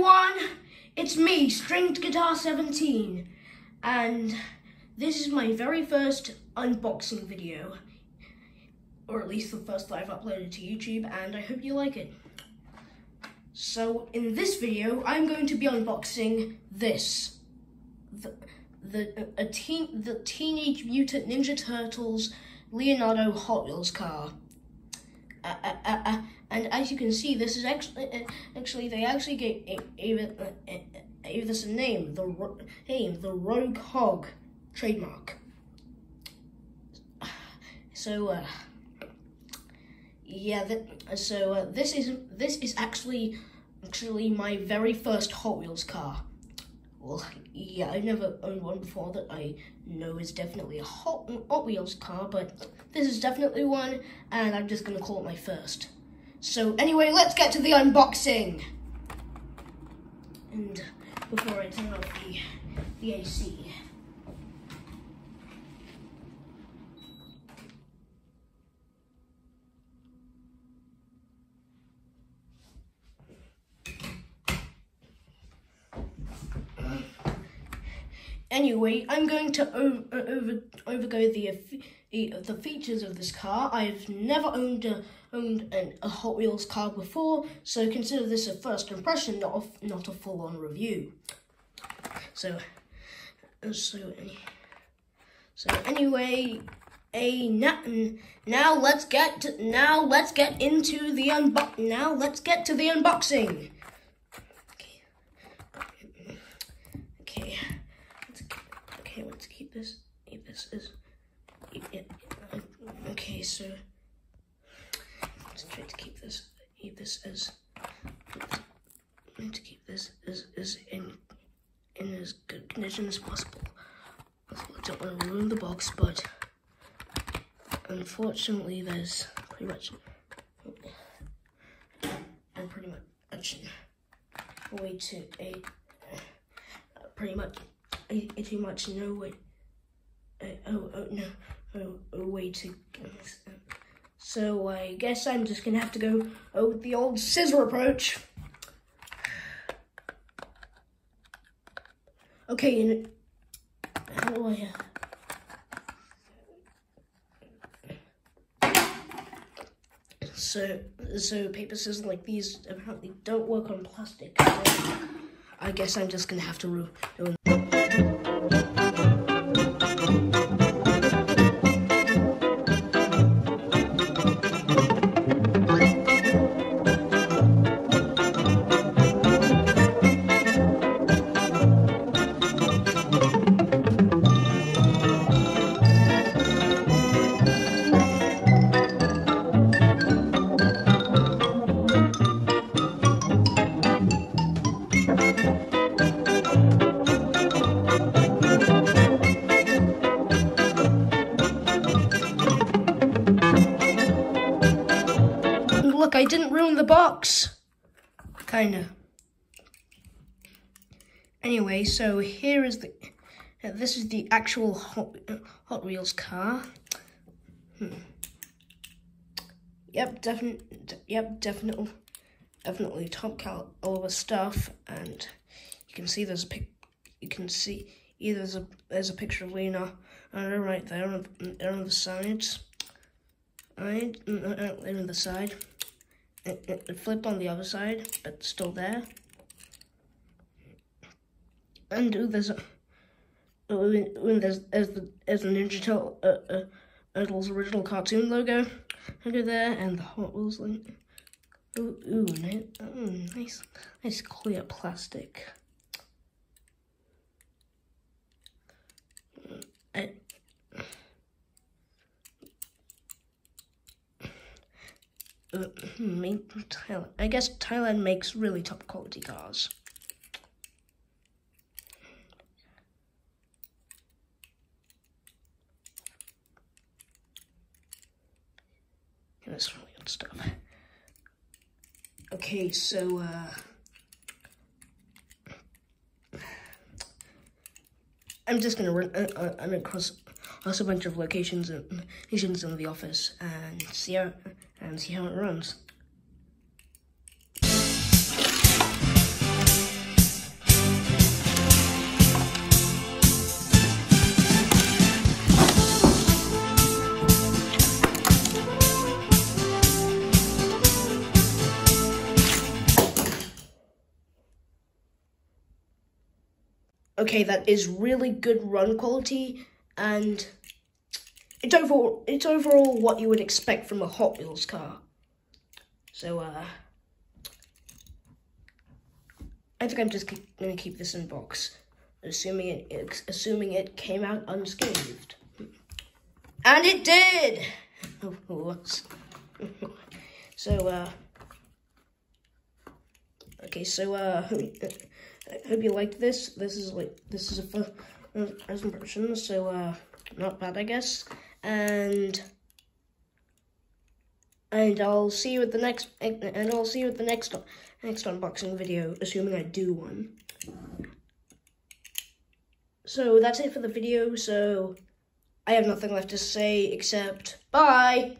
everyone, it's me, Stringed Guitar 17, and this is my very first unboxing video, or at least the first that I've uploaded to YouTube, and I hope you like it. So in this video, I'm going to be unboxing this, the Teenage Mutant Ninja Turtles Leonardo Hot Wheels car. And as you can see, this is actually they actually gave this a name, the Rogue Hog trademark. So yeah, this is actually my very first Hot Wheels car. Well, yeah, I've never owned one before that I know is definitely a Hot Wheels car, but this is definitely one, and I'm just gonna call it my first. So anyway, let's get to the unboxing. And before I turn off the AC. Anyway, I'm going to overgo the features of this car. I've never owned a Hot Wheels car before, so consider this a first impression, not a full-on review. So anyway, now let's get to the unboxing. Let's keep this as okay. So let's try to keep this as in as good condition as possible. I don't want to ruin the box, but unfortunately, there's pretty much too much no way. A way to. So I guess I'm just gonna have to go with the old scissor approach. Okay, and how do I? So paper scissors like these apparently don't work on plastic. So I guess I'm just gonna have to ruin. Look, I didn't ruin the box. Kinda. Anyway, so here is this is the actual Hot Wheels car. Yep, definitely top caliber stuff, and you can see there's a picture of Leonardo right there on the sides. On the side. It flipped on the other side, but still there. And there's the Ninja Turtles original cartoon logo under there, and the Hot Wheels link. Nice clear plastic. I guess Thailand makes really top quality cars. And that's really good stuff. Okay, so I'm just gonna run across a bunch of locations in the office and see how it runs. okay, that is really good run quality, and it's overall what you would expect from a Hot Wheels car. So, I think I'm just gonna keep this in box, assuming it came out unscathed. And it did! So, okay, so, I hope you liked this. This is a fun version, so, not bad, I guess. And I'll see you at the next, next unboxing video, assuming I do one. So that's it for the video, so I have nothing left to say except bye!